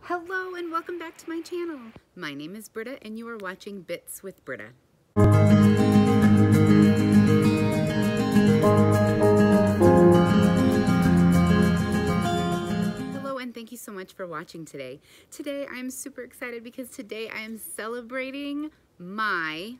Hello and welcome back to my channel. My name is Britta and you are watching Bits with Britta. Hello and thank you so much for watching today. Today I'm super excited because today I am celebrating my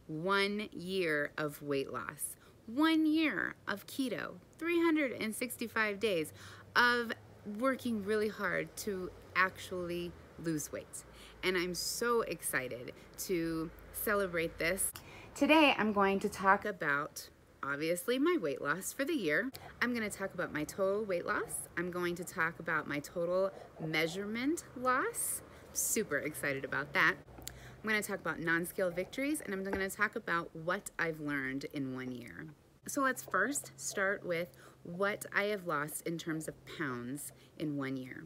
1 year of weight loss. 1 year of keto, 365 days of working really hard to actually lose weight. And I'm so excited to celebrate this. Today I'm going to talk about, obviously, my weight loss for the year. I'm going to talk about my total weight loss. I'm going to talk about my total measurement loss. Super excited about that. I'm going to talk about non-scale victories, and I'm going to talk about what I've learned in 1 year. So let's first start with what I have lost in terms of pounds in 1 year.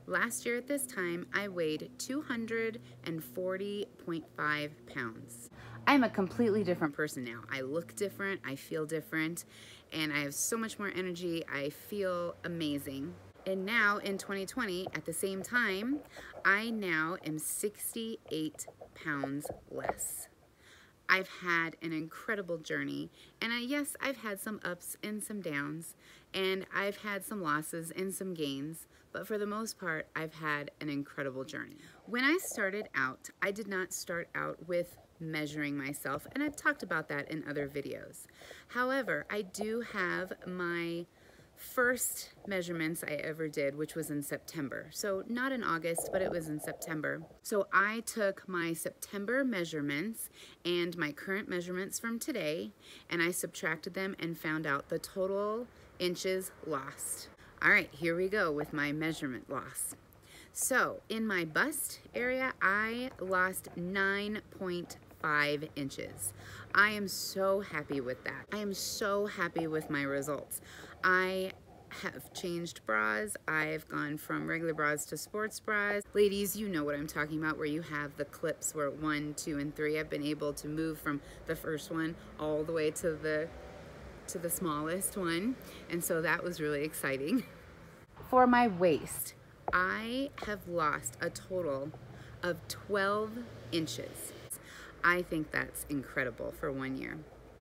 Last year at this time, I weighed 240.5 pounds. I'm a completely different person now. I look different, I feel different, and I have so much more energy. I feel amazing. And now in 2020, at the same time, I now am 68 pounds less. I've had an incredible journey, and yes, I've had some ups and some downs, and I've had some losses and some gains, but for the most part, I've had an incredible journey. When I started out, I did not start out with measuring myself, and I've talked about that in other videos. However, I do have my first measurements I ever did, which was in September. So not in August, but it was in September. So I took my September measurements and my current measurements from today, and I subtracted them and found out the total inches lost. All right, here we go with my measurement loss. So in my bust area, I lost 9.5 inches. I am so happy with that. I am so happy with my results. I have changed bras. I've gone from regular bras to sports bras. Ladies, you know what I'm talking about, where you have the clips where 1, 2, and 3. I've been able to move from the first one all the way to the smallest one, and so that was really exciting. For my waist, I have lost a total of 12 inches. I think that's incredible for 1 year.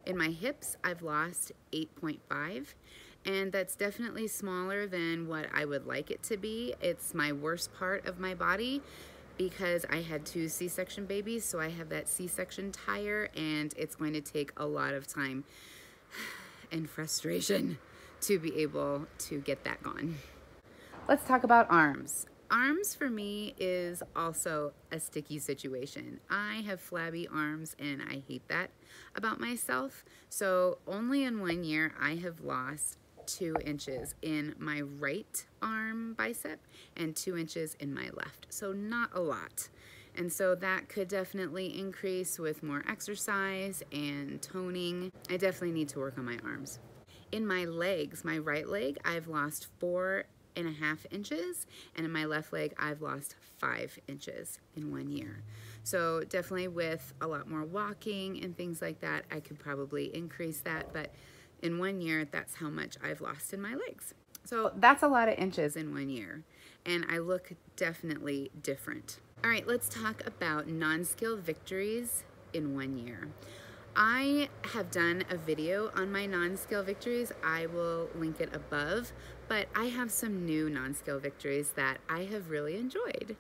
In my hips, I've lost 8.5, and that's definitely smaller than what I would like it to be. It's my worst part of my body because I had 2 C-section babies, so I have that C-section tire, and it's going to take a lot of time and frustration to be able to get that gone. Let's talk about arms. Arms for me is also a sticky situation. I have flabby arms and I hate that about myself. So only in 1 year I have lost 2 inches in my right arm bicep and 2 inches in my left. So not a lot. And so that could definitely increase with more exercise and toning. I definitely need to work on my arms. In my legs, my right leg, I've lost 4.5 inches, and in my left leg I've lost 5 inches in 1 year. So definitely with a lot more walking and things like that, I could probably increase that, but in 1 year that's how much I've lost in my legs. So that's a lot of inches in 1 year, and I look definitely different. All right, let's talk about non-scale victories in 1 year. I have done a video on my non-scale victories. I will link it above, but I have some new non-scale victories that I have really enjoyed.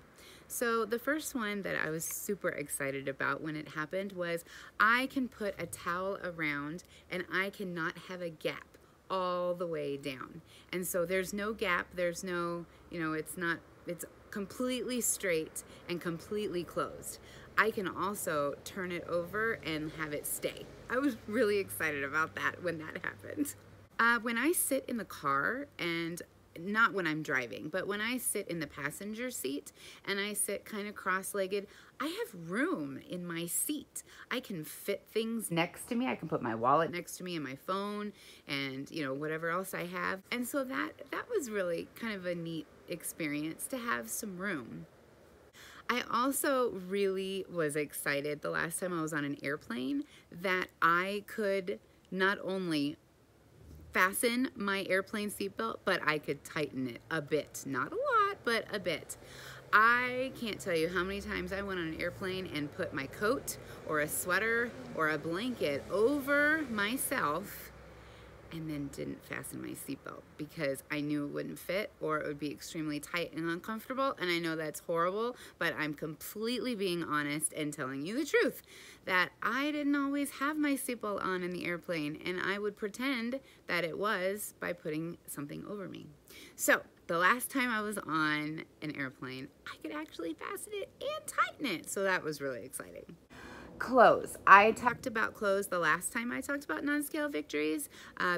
So the first one that I was super excited about when it happened was I can put a towel around and I cannot have a gap all the way down. And so there's no gap, there's no, it's completely straight and completely closed. I can also turn it over and have it stay. I was really excited about that when that happened. When I sit in the car, and not when I'm driving, but when I sit in the passenger seat and I sit kind of cross-legged, I have room in my seat. I can fit things next to me. I can put my wallet next to me and my phone and whatever else I have. And so that was really kind of a neat experience to have some room. I also really was excited the last time I was on an airplane that I could not only fasten my airplane seatbelt, but I could tighten it a bit. Not a lot, but a bit. I can't tell you how many times I went on an airplane and put my coat or a sweater or a blanket over myself and then didn't fasten my seatbelt because I knew it wouldn't fit or it would be extremely tight and uncomfortable. And I know that's horrible, but I'm completely being honest and telling you the truth that I didn't always have my seatbelt on in the airplane, and I would pretend that it was by putting something over me. So the last time I was on an airplane, I could actually fasten it and tighten it. So that was really exciting. Clothes. I talked about clothes the last time I talked about non-scale victories.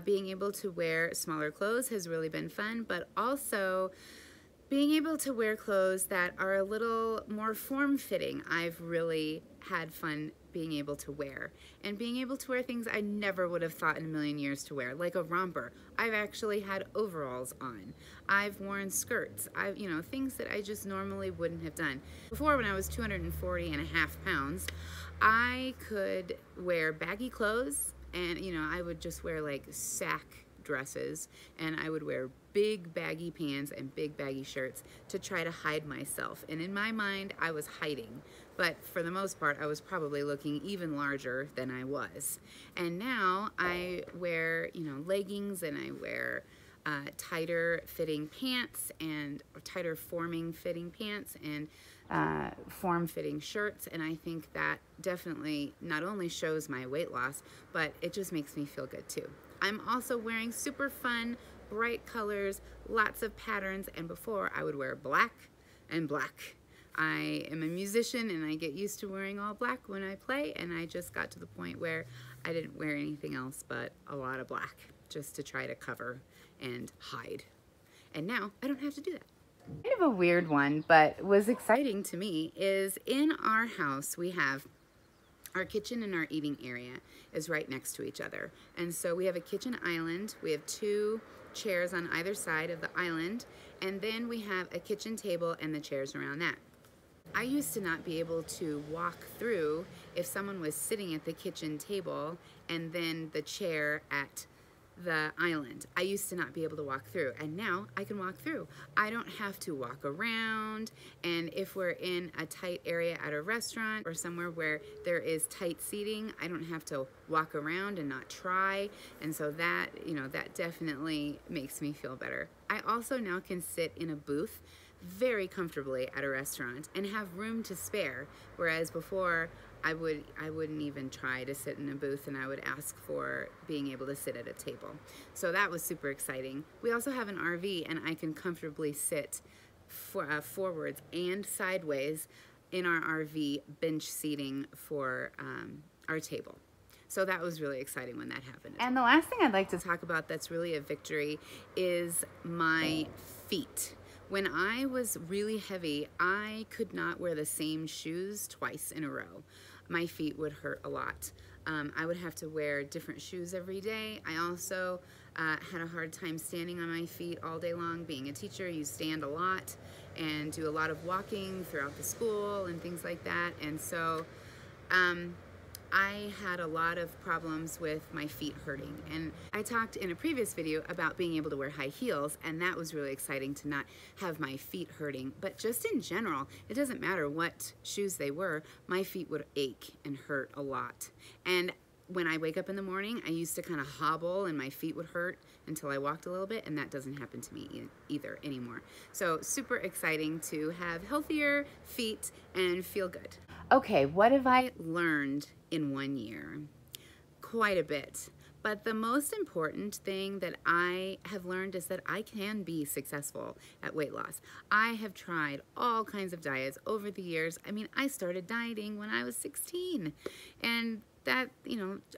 Being able to wear smaller clothes has really been fun, but also being able to wear clothes that are a little more form-fitting, I've really had fun being able to wear. And being able to wear things I never would have thought in a million years to wear, like a romper. I've actually had overalls on. I've worn skirts. Things that I just normally wouldn't have done. Before, when I was 240.5 pounds, I could wear baggy clothes, and I would just wear like sack dresses, and I would wear big baggy pants and big baggy shirts to try to hide myself. And in my mind, I was hiding, but for the most part, I was probably looking even larger than I was. And now I wear, leggings, and I wear tighter fitting pants and tighter forming fitting pants and form-fitting shirts, and I think that definitely not only shows my weight loss, but it just makes me feel good too. I'm also wearing super fun, bright colors, lots of patterns, and before I would wear black and black. I am a musician and I get used to wearing all black when I play, and I just got to the point where I didn't wear anything else but a lot of black just to try to cover and hide. And now I don't have to do that. Kind of a weird one, but was exciting to me, is in our house we have our kitchen and our eating area is right next to each other. And so we have a kitchen island. We have 2 chairs on either side of the island, and then we have a kitchen table and the chairs around that. I used to not be able to walk through if someone was sitting at the kitchen table and then the chair at the island. I used to not be able to walk through, and now I can walk through. I don't have to walk around, and if we're in a tight area at a restaurant or somewhere where there is tight seating, I don't have to walk around and not try, and so that, that definitely makes me feel better. I also now can sit in a booth very comfortably at a restaurant and have room to spare, whereas before I wouldn't even try to sit in a booth, and I would ask for being able to sit at a table. So that was super exciting. We also have an RV, and I can comfortably sit forwards and sideways in our RV, bench seating for our table. So that was really exciting when that happened. And the last thing I'd like to talk about that's really a victory is my feet. When I was really heavy, I could not wear the same shoes twice in a row. My feet would hurt a lot. I would have to wear different shoes every day. I also had a hard time standing on my feet all day long. Being a teacher, you stand a lot and do a lot of walking throughout the school and things like that. And so I had a lot of problems with my feet hurting. And I talked in a previous video about being able to wear high heels, and that was really exciting to not have my feet hurting. But just in general, it doesn't matter what shoes they were, my feet would ache and hurt a lot. And when I wake up in the morning, I used to kind of hobble and my feet would hurt until I walked a little bit, and that doesn't happen to me either anymore. So super exciting to have healthier feet and feel good. Okay, what have I learned in 1 year? Quite a bit. But the most important thing that I have learned is that I can be successful at weight loss. I have tried all kinds of diets over the years. I mean, I started dieting when I was 16, and that,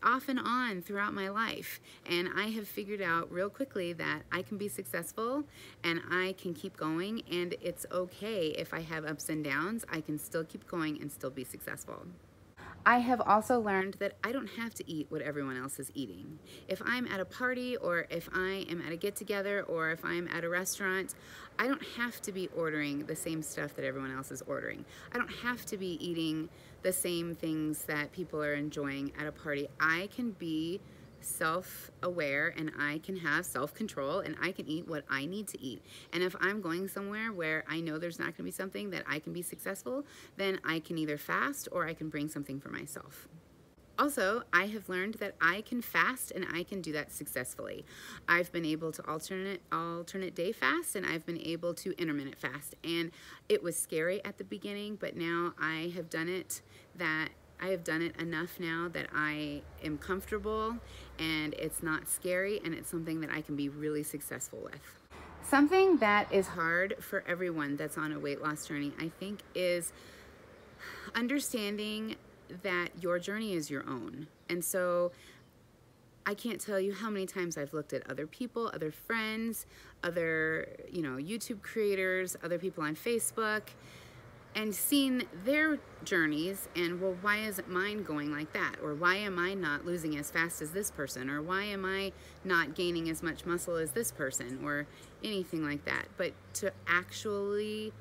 off and on throughout my life. And I have figured out real quickly that I can be successful and I can keep going, and it's okay if I have ups and downs. I can still keep going and still be successful. I have also learned that I don't have to eat what everyone else is eating. If I'm at a party, or if I am at a get-together, or if I'm at a restaurant, I don't have to be ordering the same stuff that everyone else is ordering. I don't have to be eating the same things that people are enjoying at a party. I can be self-aware and I can have self-control and I can eat what I need to eat. And if I'm going somewhere where I know there's not going to be something that I can be successful, then I can either fast or I can bring something for myself. Also, I have learned that I can fast and I can do that successfully. I've been able to alternate day fast, and I've been able to intermittent fast. And it was scary at the beginning, but now I have done it enough now that I am comfortable and it's not scary, and it's something that I can be really successful with. Something that is hard for everyone that's on a weight loss journey, I think, is understanding that your journey is your own. And so I can't tell you how many times I've looked at other people, other friends, other, YouTube creators, other people on Facebook, and seen their journeys and, well, why isn't mine going like that? Or why am I not losing as fast as this person? Or why am I not gaining as much muscle as this person? Or anything like that. But to actually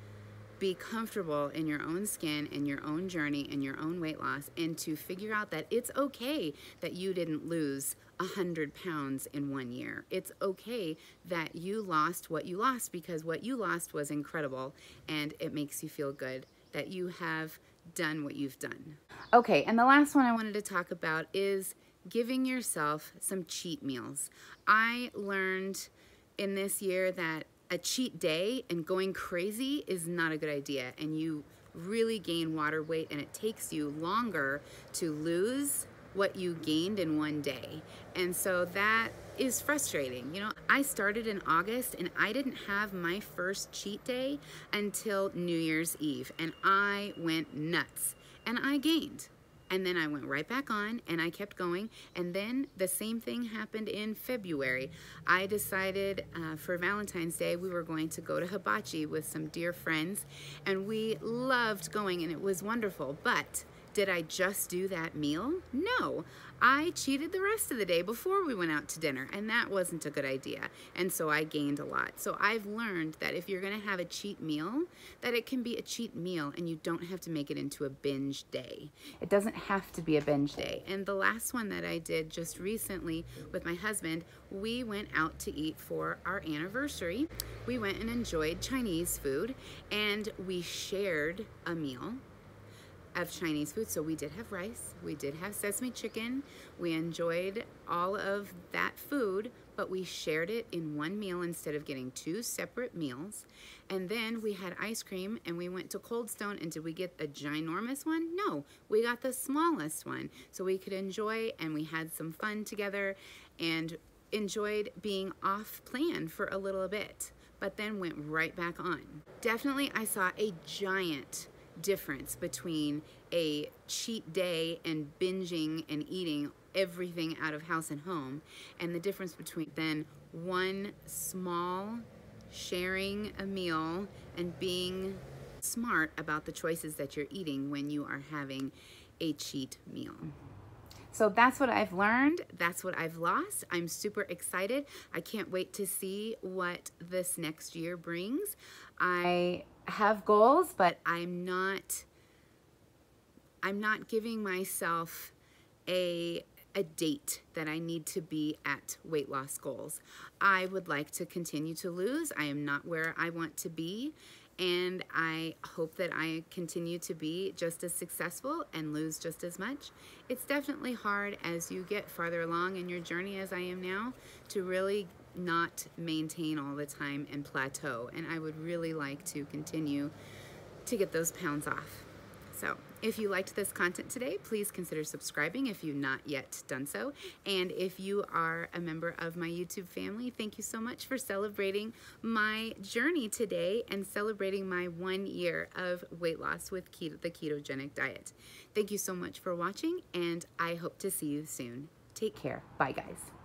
be comfortable in your own skin, in your own journey, in your own weight loss, and to figure out that it's okay that you didn't lose 100 pounds in 1 year. It's okay that you lost what you lost, because what you lost was incredible, and it makes you feel good that you have done what you've done. Okay, and the last one I wanted to talk about is giving yourself some cheat meals. I learned in this year that a cheat day and going crazy is not a good idea, and you really gain water weight, and it takes you longer to lose what you gained in 1 day. And so that is frustrating. I started in August and I didn't have my first cheat day until New Year's Eve, and I went nuts and I gained. And then I went right back on and I kept going. And then the same thing happened in February. I decided for Valentine's Day we were going to go to Hibachi with some dear friends, and we loved going and it was wonderful. But did I just do that meal? No. I cheated the rest of the day before we went out to dinner, and that wasn't a good idea. And so I gained a lot. So I've learned that if you're going to have a cheat meal, that it can be a cheat meal and you don't have to make it into a binge day. It doesn't have to be a binge day. And the last one that I did just recently with my husband, we went out to eat for our anniversary. We went and enjoyed Chinese food, and we shared a meal of Chinese food. So we did have rice, we did have sesame chicken, we enjoyed all of that food, but we shared it in one meal instead of getting 2 separate meals. And then we had ice cream, and we went to Cold Stone, and did we get a ginormous one? No, we got the smallest one so we could enjoy, and we had some fun together and enjoyed being off plan for a little bit, but then went right back on. Definitely I saw a giant difference between a cheat day and binging and eating everything out of house and home, and the difference between then one small sharing a meal and being smart about the choices that you're eating when you are having a cheat meal. So that's what I've learned. That's what I've lost. I'm super excited. I can't wait to see what this next year brings. I have goals, but I'm not giving myself a date that I need to be at weight loss goals. I would like to continue to lose. I am not where I want to be, and I hope that I continue to be just as successful and lose just as much. It's definitely hard as you get farther along in your journey, as I am now, to really not maintain all the time and plateau, and I would really like to continue to get those pounds off. So if you liked this content today, please consider subscribing if you've not yet done so. And if you are a member of my YouTube family, thank you so much for celebrating my journey today and celebrating my 1 year of weight loss with the ketogenic diet. Thank you so much for watching, and I hope to see you soon. Take care. Bye, guys.